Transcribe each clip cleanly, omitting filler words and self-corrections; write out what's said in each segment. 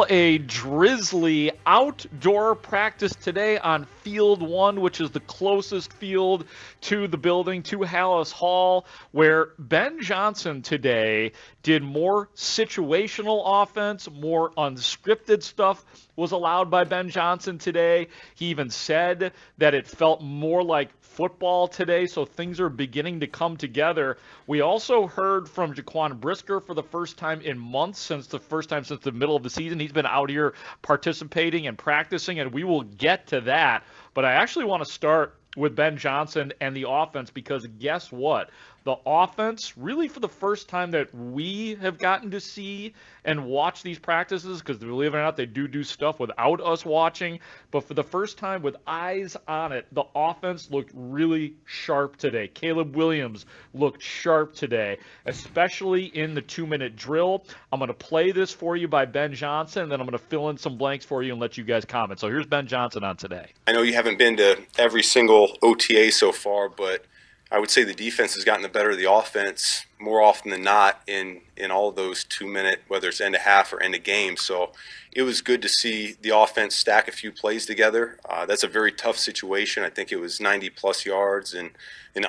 A drizzly outdoor practice today on Field 1, which is the closest field to the building, to Haugh, where Ben Johnson today did more situational offense, more unscripted stuff was allowed by Ben Johnson today. He even said that it felt more like football today, so things are beginning to come together. We also heard from Jaquan Brisker for the first time in months, since the middle of the season. He's been out here participating and practicing, and we will get to that. But I actually want to start with Ben Johnson and the offense, because guess what? The offense, really for the first time that we have gotten to see and watch these practices, because believe it or not, they do stuff without us watching, but for the first time with eyes on it, the offense looked really sharp today. Caleb Williams looked sharp today, especially in the 2-minute drill. I'm going to play this for you by Ben Johnson, and then I'm going to fill in some blanks for you and let you guys comment. So here's Ben Johnson on today. I know you haven't been to every single OTA so far, but I would say the defense has gotten the better of the offense more often than not in all of those 2-minute, whether it's end of half or end of game. So it was good to see the offense stack a few plays together. That's a very tough situation. I think it was 90-plus yards in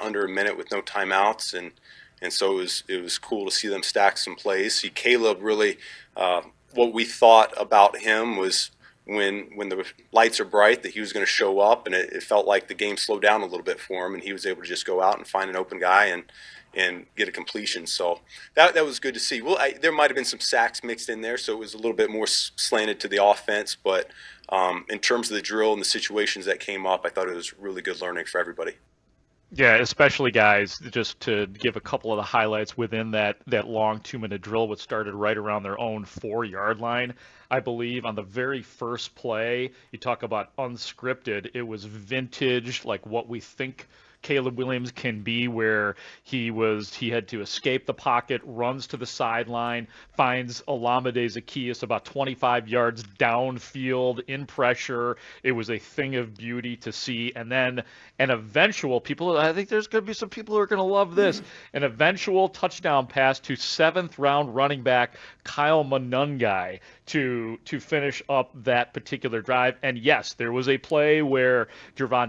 under a minute with no timeouts, and so it was cool to see them stack some plays. See Caleb really, what we thought about him was when the lights are bright that he was going to show up, and it felt like the game slowed down a little bit for him, and he was able to just go out and find an open guy and get a completion. So that was good to see. Well, there might have been some sacks mixed in there, so it was a little bit more slanted to the offense, but in terms of the drill and the situations that came up, I thought it was really good learning for everybody. Yeah, especially guys, just to give a couple of the highlights within that long 2-minute drill, which started right around their own 4-yard line. I believe on the very first play, you talk about unscripted, it was vintage, like what we think Caleb Williams can be, where he had to escape the pocket, runs to the sideline, finds Olamide Zaccheaus about 25 yards downfield in pressure. It was a thing of beauty to see. And then an eventual, I think there's going to be some people who are going to love this, an eventual touchdown pass to 7th-round running back Kyle Monungai to finish up that particular drive. And yes, there was a play where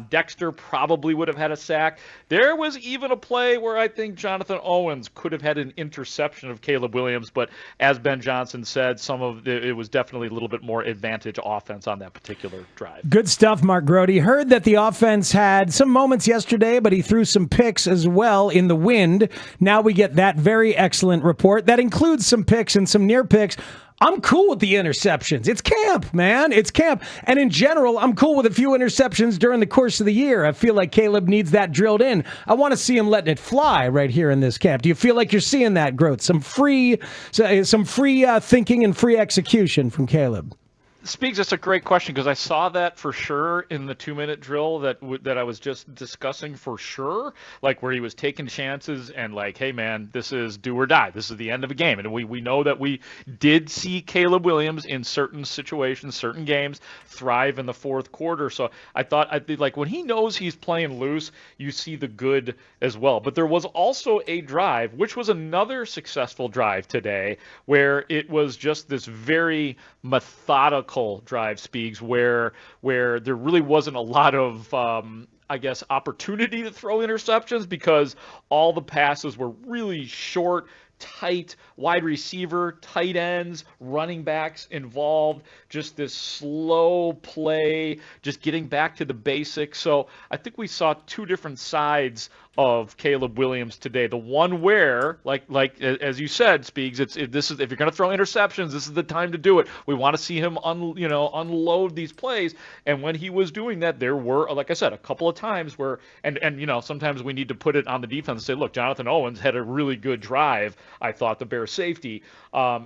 Dexter probably would have had a sack. There was even a play where I think Jonathan Owens could have had an interception of Caleb Williams, but as Ben Johnson said, it was definitely a little bit more advantage offense on that particular drive. Good stuff, Mark Grote. Heard that the offense had some moments yesterday, but he threw some picks as well in the wind. Now we get that very excellent report that includes some picks and some near picks. I'm cool with the interceptions. It's camp, man. It's camp. And in general, I'm cool with a few interceptions during the course of the year. I feel like Caleb needs that drilled in. I want to see him letting it fly right here in this camp. Do you feel like you're seeing that, Grote? Some free thinking and free execution from Caleb. Speaks, that's a great question, because I saw that for sure in the 2-minute drill that I was just discussing, for sure, like where he was taking chances and like, hey man, this is do or die. This is the end of a game. And we know that we did see Caleb Williams in certain situations, certain games, thrive in the fourth quarter. So I like when he knows he's playing loose, you see the good as well. But there was also a drive, which was another successful drive today, where it was just this very methodical drive, Speaks, where there really wasn't a lot of opportunity to throw interceptions, because all the passes were really short, tight, wide receiver, tight ends, running backs involved, just this slow play, just getting back to the basics. So I think we saw two different sides of Caleb Williams today. The one where, like as you said, Speaks, if you're going to throw interceptions, this is the time to do it. We want to see him unload these plays. And when he was doing that, there were, like I said, a couple of times where, and sometimes we need to put it on the defense and say, look, Jonathan Owens had a really good drive, I thought, the Bears safety,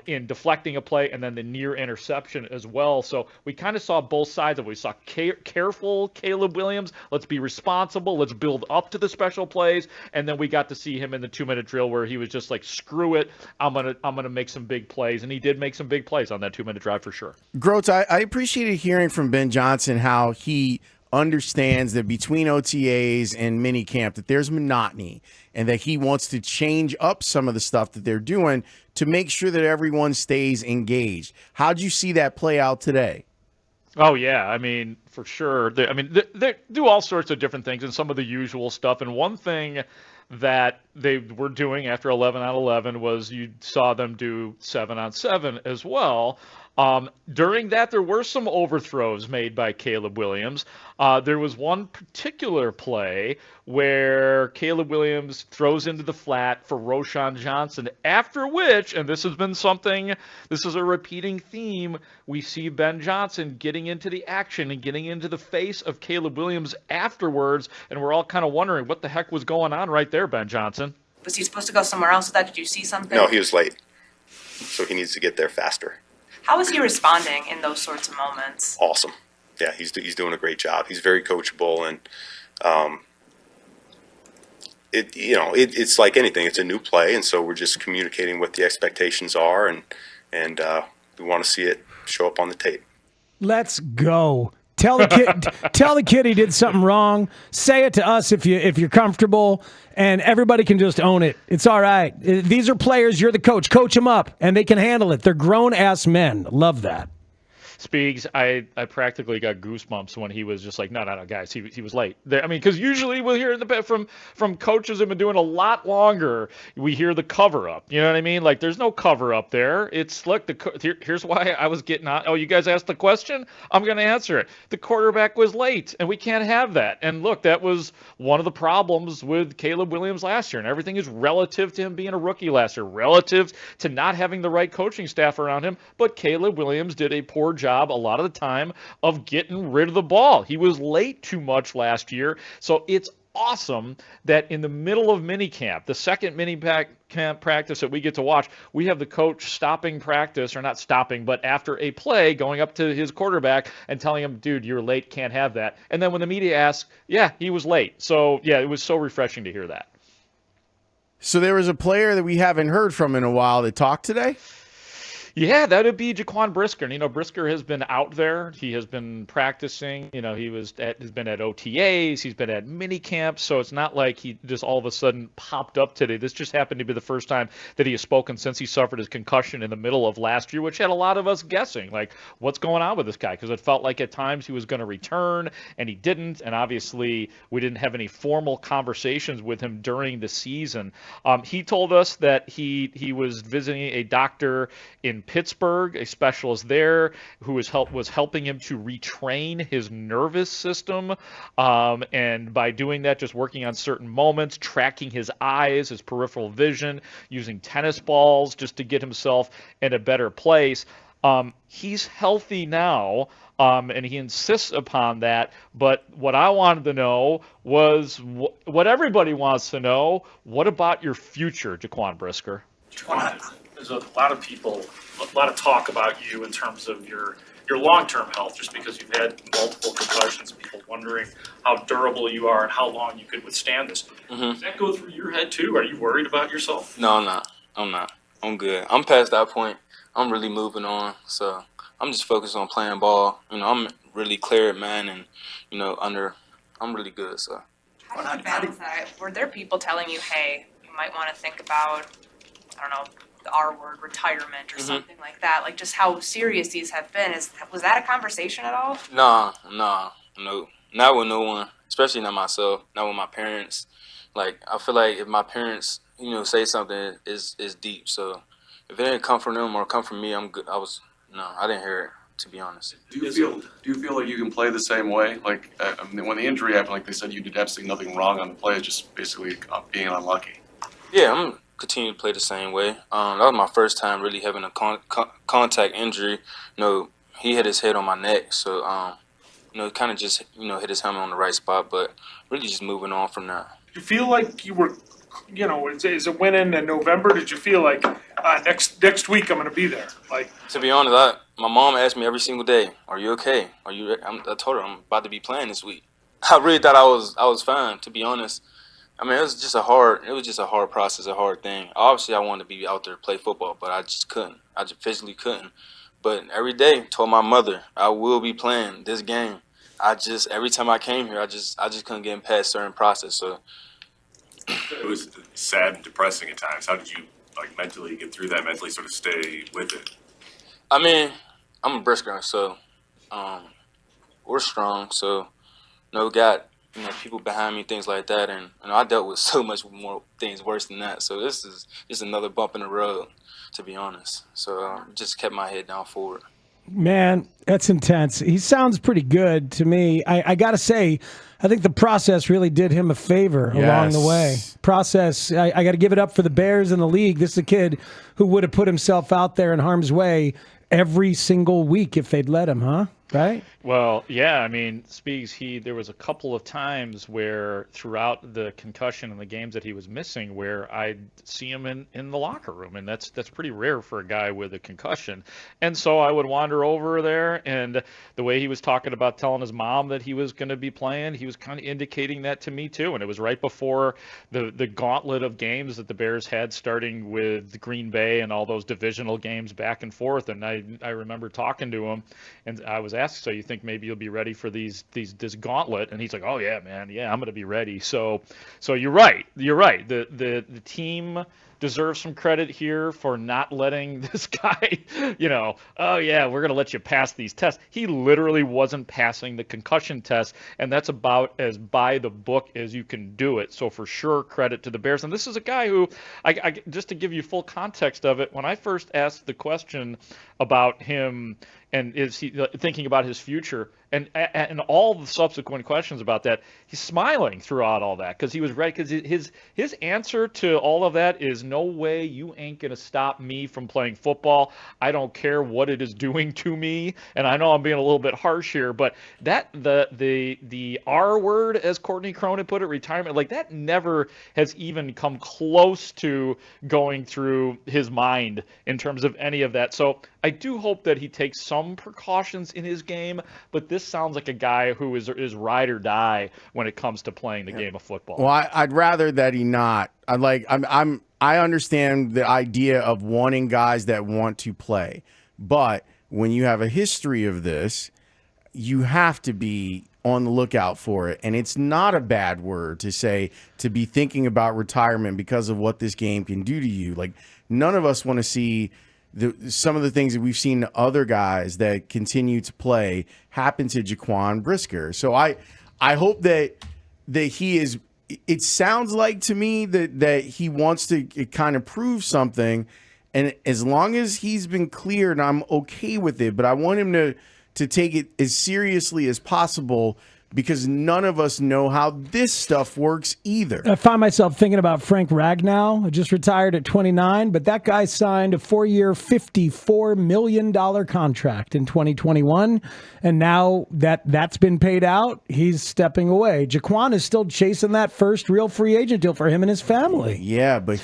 in deflecting a play, and then the near interception as well. So we kind of saw both sides of it. We saw careful Caleb Williams. Let's be responsible. Let's build up to the special plays. And then we got to see him in the 2-minute drill where he was just like, screw it, I'm gonna make some big plays. And he did make some big plays on that 2-minute drive for sure. Grote, I appreciated hearing from Ben Johnson how he understands that between OTAs and minicamp that there's monotony and that he wants to change up some of the stuff that they're doing to make sure that everyone stays engaged. How'd you see that play out today? Oh, yeah. I mean, for sure. They do all sorts of different things and some of the usual stuff. And one thing that they were doing after 11 on 11 was you saw them do 7 on 7 as well. During that, there were some overthrows made by Caleb Williams. There was one particular play where Caleb Williams throws into the flat for Roschon Johnson, after which, and this has been something, this is a repeating theme, we see Ben Johnson getting into the action and getting into the face of Caleb Williams afterwards, and we're all kind of wondering what the heck was going on right there, Ben Johnson. Was he supposed to go somewhere else with that? Did you see something? No, he was late, so he needs to get there faster. How is he responding in those sorts of moments? Awesome. Yeah, he's doing a great job. He's very coachable, and it's like anything. It's a new play, and so we're just communicating what the expectations are, and we want to see it show up on the tape. Let's go. Tell the kid he did something wrong. Say it to us if you're comfortable, and everybody can just own it. It's all right. These are players. You're the coach. Coach them up, and they can handle it. They're grown-ass men. Love that. Speaks, I practically got goosebumps when he was just like, no, guys, he was late. Because usually we'll hear from coaches who've been doing a lot longer, we hear the cover-up. You know what I mean? Like, there's no cover-up there. It's, look, here's why I was getting on. Oh, you guys asked the question? I'm going to answer it. The quarterback was late, and we can't have that. And, look, that was one of the problems with Caleb Williams last year, and everything is relative to him being a rookie last year, relative to not having the right coaching staff around him. But Caleb Williams did a poor job a lot of the time of getting rid of the ball. He was late too much last year. So it's awesome that in the middle of minicamp, the second minicamp practice that we get to watch, we have the coach stopping practice, or not stopping, but after a play going up to his quarterback and telling him, dude, you're late, can't have that. And then when the media asks, yeah, he was late. So yeah, it was so refreshing to hear that. So there was a player that we haven't heard from in a while that talked today? Yeah, that would be Jaquan Brisker. And, Brisker has been out there. He has been practicing. He has been at OTAs. He's been at minicamps. So it's not like he just all of a sudden popped up today. This just happened to be the first time that he has spoken since he suffered his concussion in the middle of last year, which had a lot of us guessing, like, what's going on with this guy? Because it felt like at times he was going to return, and he didn't. And obviously, we didn't have any formal conversations with him during the season. He told us that he was visiting a doctor in Pittsburgh, a specialist there who was helping him to retrain his nervous system, and by doing that, just working on certain moments, tracking his eyes, his peripheral vision, using tennis balls just to get himself in a better place. He's healthy now, and he insists upon that. But what I wanted to know was what everybody wants to know. What about your future, Jaquan Brisker? There's a lot of talk about you in terms of your long-term health, just because you've had multiple concussions, and people wondering how durable you are and how long you could withstand this. Mm-hmm. Does that go through your head too? Are you worried about yourself? No, I'm not. I'm good. I'm past that point. I'm really moving on. So I'm just focused on playing ball. I'm really cleared, man, and I'm really good. So. How did you balance that? Were there people telling you, hey, you might want to think about, I don't know, the R word, retirement or something like that? Like, just how serious these have been. Was that a conversation at all? No. Not with no one, especially not myself, not with my parents. Like, I feel like if my parents, say something, is deep. So if it didn't come from them or come from me, I'm good. I didn't hear it, to be honest. Do you feel like you can play the same way? Like, when the injury happened, like they said, you did absolutely nothing wrong on the play, just basically being unlucky. Yeah, I'm continue to play the same way. That was my first time really having a contact injury. He hit his head on my neck, so kind of just hit his helmet on the right spot, but really just moving on from that. Did you feel like you were, is it went in November? Did you feel like next week I'm going to be there? Like, to be honest, my mom asked me every single day, "Are you okay? I told her I'm about to be playing this week. I really thought I was fine, to be honest. It was just a hard process, a hard thing. Obviously, I wanted to be out there to play football, but I just couldn't. I just physically couldn't. But every day, told my mother, I will be playing this game. I just every time I came here, I just couldn't get past certain process. So it was sad and depressing at times. How did you mentally get through that? Mentally sort of stay with it. I mean, I'm a Brisker, so we're strong. So got people behind me, things like that, and I dealt with so much more things worse than that. So this is just another bump in the road, to be honest. So just kept my head down forward. Man, that's intense. He sounds pretty good to me. I got to say, I think the process really did him a favor along the way. Process, I got to give it up for the Bears and the league. This is a kid who would have put himself out there in harm's way every single week if they'd let him, huh? Right? Well, yeah, I mean, Speegs, there was a couple of times where throughout the concussion and the games that he was missing where I'd see him in the locker room, and that's pretty rare for a guy with a concussion. And so I would wander over there, and the way he was talking about telling his mom that he was going to be playing, he was kind of indicating that to me too. And it was right before the gauntlet of games that the Bears had, starting with Green Bay and all those divisional games back and forth. And I remember talking to him, and I was asked, so you think maybe you'll be ready for this gauntlet? And he's like, oh yeah, man, yeah, I'm going to be ready. So you're right. The team deserves some credit here for not letting this guy, oh yeah, we're going to let you pass these tests. He literally wasn't passing the concussion test, and that's about as by the book as you can do it. So for sure, credit to the Bears. And this is a guy who, I just to give you full context of it, when I first asked the question about him and is he thinking about his future, and all the subsequent questions about that, he's smiling throughout all that because he was ready. Because his answer to all of that is, no way, you ain't gonna stop me from playing football. I don't care what it is doing to me. And I know I'm being a little bit harsh here, but that the R word, as Courtney Cronin put it, retirement, like that never has even come close to going through his mind in terms of any of that. So I do hope that he takes some precautions in his game, but this sounds like a guy who is ride or die when it comes to playing the game of football. Well, I'd rather that he not. I understand the idea of wanting guys that want to play, but when you have a history of this, you have to be on the lookout for it. And it's not a bad word to say, to be thinking about retirement because of what this game can do to you. Like, none of us want to see some of the things that we've seen to other guys that continue to play happen to Jaquan Brisker. So I hope that he is. It sounds like to me that he wants to kind of prove something, and as long as he's been cleared, I'm okay with it. But I want him to take it as seriously as possible, because none of us know how this stuff works either. I find myself thinking about Frank Ragnow, who just retired at 29, but that guy signed a 4-year, $54 million contract in 2021, and now that's been paid out, he's stepping away. Jaquan is still chasing that first real free agent deal for him and his family. Yeah, but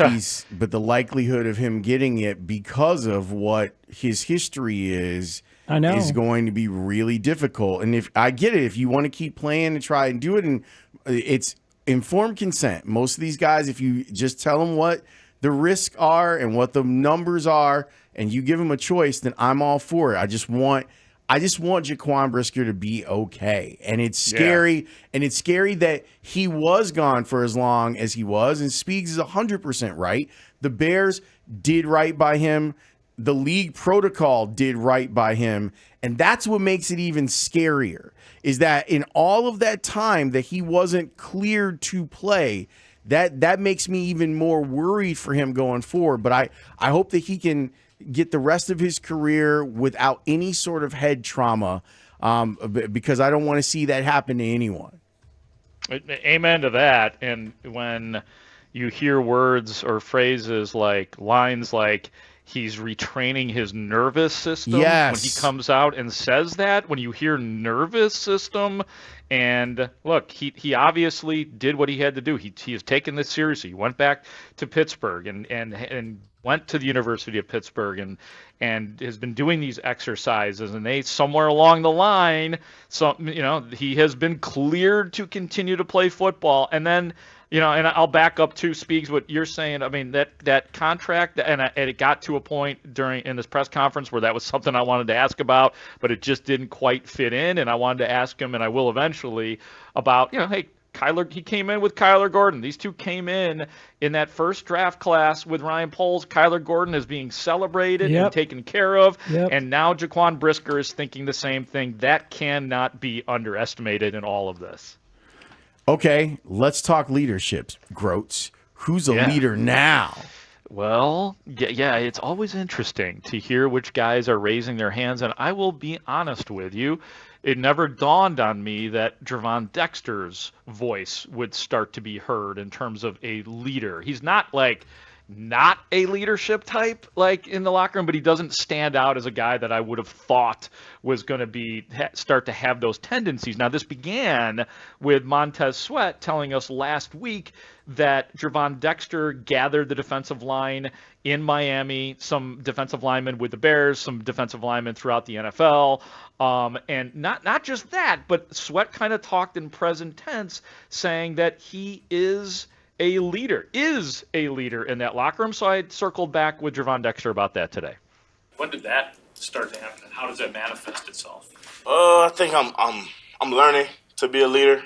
but the likelihood of him getting it because of what his history is, I know, is going to be really difficult. And if I get it, if you want to keep playing and try and do it, and it's informed consent. Most of these guys, if you just tell them what the risks are and what the numbers are, and you give them a choice, then I'm all for it. I just want Jaquan Brisker to be okay. And it's scary. Yeah. And it's scary that he was gone for as long as he was. And Speaks is 100% right. The Bears did right by him. The league protocol did right by him. And that's what makes it even scarier, is that in all of that time that he wasn't cleared to play, that makes me even more worried for him going forward. But I hope that he can get the rest of his career without any sort of head trauma, because I don't want to see that happen to anyone. Amen to that. And when you hear words or phrases like lines like, he's retraining his nervous system. Yes. When he comes out and says that, when you hear nervous system, and look, he obviously did what he had to do. He has taken this seriously. He went back to Pittsburgh and went to the University of Pittsburgh and has been doing these exercises, and they somewhere along the line, he has been cleared to continue to play football. And then You know, and I'll back up to Speaks what you're saying. I mean, that contract, and it got to a point in this press conference where that was something I wanted to ask about, but it just didn't quite fit in, and I wanted to ask him, and I will eventually, about, hey, he came in with Kyler Gordon. These two came in that first draft class with Ryan Poles. Kyler Gordon is being celebrated and taken care of, and now Jaquan Brisker is thinking the same thing. That cannot be underestimated in all of this. Okay, let's talk leaderships. Grotes, who's a leader now? Well, yeah, it's always interesting to hear which guys are raising their hands, and I will be honest with you, it never dawned on me that Gervon Dexter's voice would start to be heard in terms of a leader. He's not a leadership type like in the locker room, but he doesn't stand out as a guy that I would have thought was going to start to have those tendencies. Now, this began with Montez Sweat telling us last week that Gervon Dexter gathered the defensive line in Miami, some defensive linemen with the Bears, some defensive linemen throughout the NFL. And not just that, but Sweat kind of talked in present tense, saying that he is a leader in that locker room. So I circled back with Gervon Dexter about that today. When did that start to happen, and how does that manifest itself? I think I'm learning to be a leader.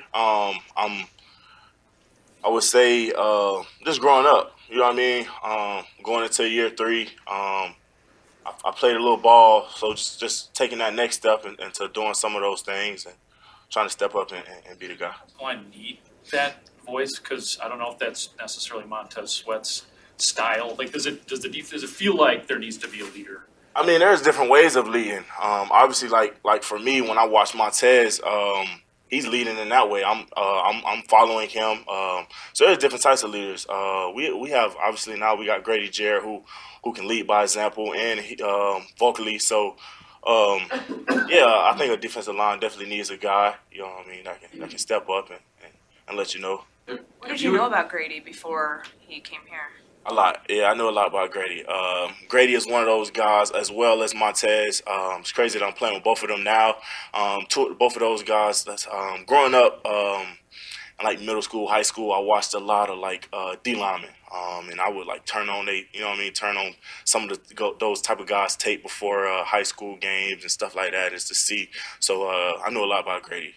I would say just growing up. You know what I mean? Going into year 3, I played a little ball, so just taking that next step into doing some of those things and trying to step up and be the guy. Oh, I need that voice, because I don't know if that's necessarily Montez Sweat's style. Like, does it feel like there needs to be a leader? I mean, there's different ways of leading. Obviously, like for me, when I watch Montez, he's leading in that way. I'm following him. So there's different types of leaders. We have, obviously, now we got Grady Jarrett who can lead by example and vocally. So I think a defensive line definitely needs a guy, you know what I mean, that can step up and let you know. What did you know about Grady before he came here? A lot. Yeah, I know a lot about Grady. Grady is one of those guys, as well as Montez. It's crazy that I'm playing with both of them now. Both of those guys. That's growing up, in like middle school, high school, I watched a lot of D linemen, and I would turn on some of those type of guys' tape before high school games and stuff like that, just to see. So I know a lot about Grady.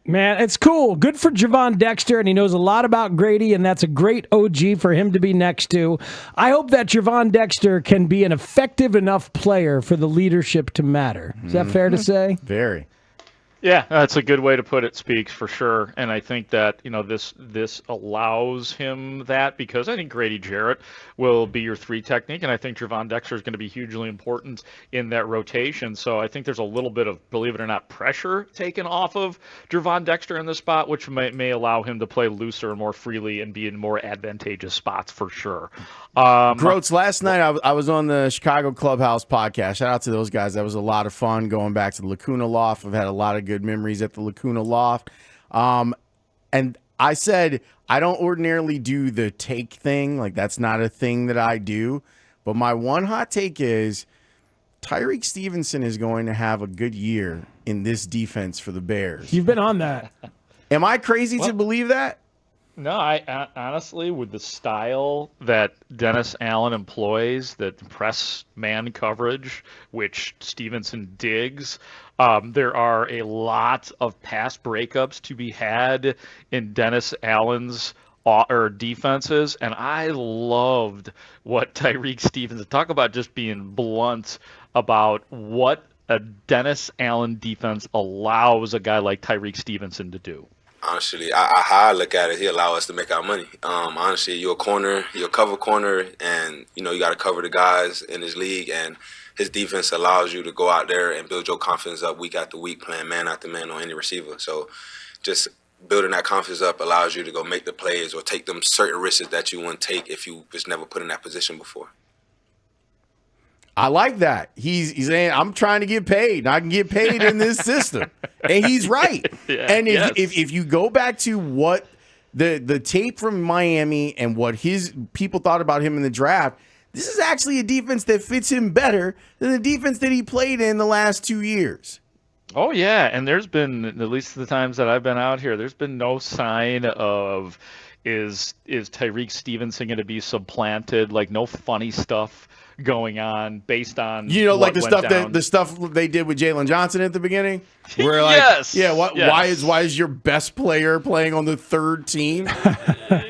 Man, it's cool. Good for Gervon Dexter, and he knows a lot about Grady, and that's a great OG for him to be next to. I hope that Gervon Dexter can be an effective enough player for the leadership to matter. Is that fair to say? Very. Yeah, that's a good way to put it, Speaks, for sure. And I think that, this allows him that, because I think Grady Jarrett will be your 3 technique, and I think Gervon Dexter is going to be hugely important in that rotation. So I think there's a little bit of, believe it or not, pressure taken off of Gervon Dexter in this spot, which may allow him to play looser and more freely and be in more advantageous spots for sure. Grotes, last night I was on the Chicago Clubhouse podcast. Shout out to those guys. That was a lot of fun going back to the Lacuna Loft. I've had a lot of good memories at the Lacuna Loft. And I said, I don't ordinarily do the take thing. Like, that's not a thing that I do. But my one hot take is Tyreek Stevenson is going to have a good year in this defense for the Bears. You've been on that. Am I crazy to believe that? No, I honestly, with the style that Dennis Allen employs, that press man coverage, which Stevenson digs, there are a lot of pass breakups to be had in Dennis Allen's defenses, and I loved what Tyreek Stevenson, talk about just being blunt about what a Dennis Allen defense allows a guy like Tyreek Stevenson to do. Honestly, how I look at it, he allow us to make our money. Honestly, you're a corner, you're a cover corner, and you got to cover the guys in this league. And his defense allows you to go out there and build your confidence up week after week, playing man after man on any receiver. So, just building that confidence up allows you to go make the plays or take them certain risks that you wouldn't take if you was never put in that position before. I like that. He's saying, I'm trying to get paid. I can get paid in this system. And he's right. Yeah, and if you go back to what the tape from Miami and what his people thought about him in the draft, this is actually a defense that fits him better than the defense that he played in the last 2 years. Oh yeah, and there's been, at least the times that I've been out here, there's been no sign of is Tyreek Stevenson going to be supplanted? Like no funny stuff going on based on like what the went stuff down. the stuff they did with Jalen Johnson at the beginning. Where Yes, yeah, yes. why is your best player playing on the third team?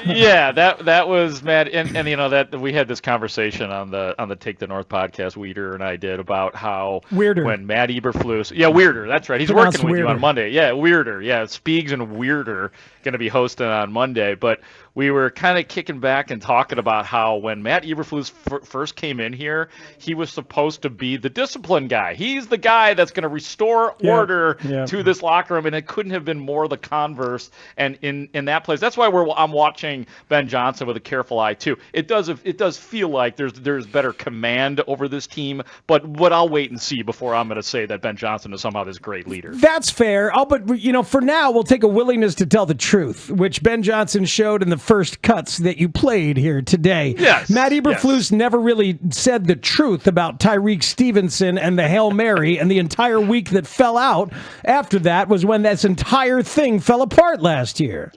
Yeah, that was mad, and that we had this conversation on the Take the North podcast. Weeder and I did about how Weirder. when Matt Eberflus, Weirder, that's right, he's Pronounced working with you Weirder. on Monday. Yeah, Weirder, yeah, Spiegs and Weirder going to be hosting on Monday, but we were kind of kicking back and talking about how when Matt Eberflus first came in here, he was supposed to be the discipline guy. He's the guy that's going to restore order to this locker room, and it couldn't have been more the converse. And in that place, that's why I'm watching Ben Johnson with a careful eye too. It does feel like there's better command over this team, but I'll wait and see before I'm going to say that Ben Johnson is somehow this great leader. That's fair. But for now, we'll take a willingness to tell the truth, which Ben Johnson showed in the first cuts that you played here today. Yes. Matt Eberflus never really said the truth about Tyreek Stevenson and the Hail Mary, and the entire week that fell out after that was when this entire thing fell apart last year.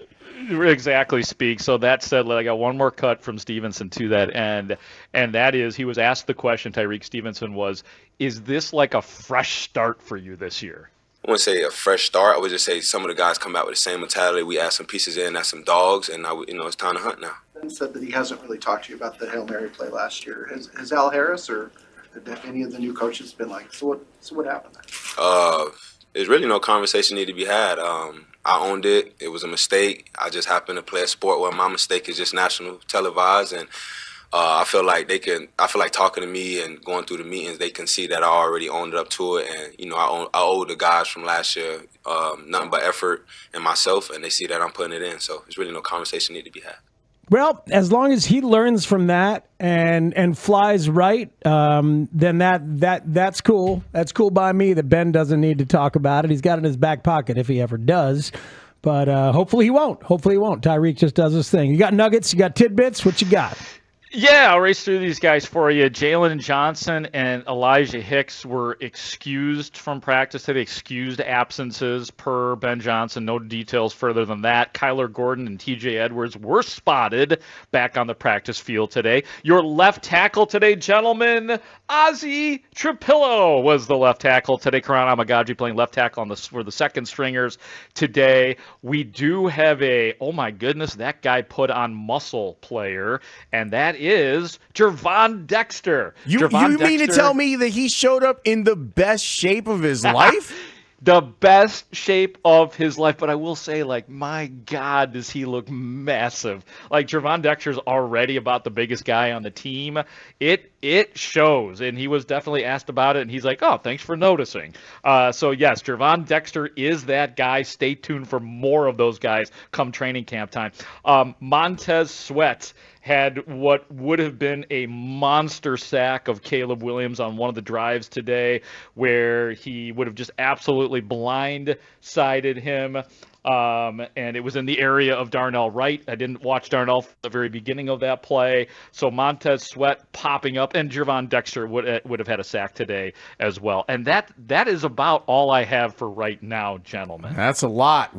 Exactly, Speak. So that said, I got one more cut from Stevenson to that end, and that is he was asked the question, Tyreek Stevenson was, is this like a fresh start for you this year? I wouldn't say a fresh start. I would just say some of the guys come back with the same mentality. We add some pieces in, add some dogs, and now it's time to hunt now. Ben said that he hasn't really talked to you about the Hail Mary play last year. Has Al Harris or any of the new coaches been like, so what happened there? There's really no conversation need to be had. I owned it. It was a mistake. I just happened to play a sport where my mistake is just national televised, and I feel like talking to me and going through the meetings, they can see that I already owned up to it, and I owe the guys from last year nothing but effort and myself, and they see that I'm putting it in. So there's really no conversation need to be had. Well, as long as he learns from that and flies right, then that's cool. That's cool by me that Ben doesn't need to talk about it. He's got it in his back pocket if he ever does. But hopefully he won't. Tyreek just does his thing. You got nuggets, you got tidbits, what you got? Yeah, I'll race through these guys for you. Jalen Johnson and Elijah Hicks were excused from practice today, excused absences per Ben Johnson. No details further than that. Kyler Gordon and TJ Edwards were spotted back on the practice field today. Your left tackle today, gentlemen, Ozzie Trapillo was the left tackle today. Karan Amagaji playing left tackle for the second stringers today. We do have oh my goodness, that guy put on muscle player, and that is Gervon Dexter. You mean to tell me that he showed up in the best shape of his life? The best shape of his life, but I will say, my God, does he look massive. Gervon Dexter's already about the biggest guy on the team. It shows, and he was definitely asked about it, and he's like, oh, thanks for noticing. So, yes, Gervon Dexter is that guy. Stay tuned for more of those guys come training camp time. Montez Sweat had what would have been a monster sack of Caleb Williams on one of the drives today, where he would have just absolutely blindsided him. And it was in the area of Darnell Wright. I didn't watch Darnell from the very beginning of that play. So Montez Sweat popping up, and Gervon Dexter would have had a sack today as well. And that is about all I have for right now, gentlemen. That's a lot.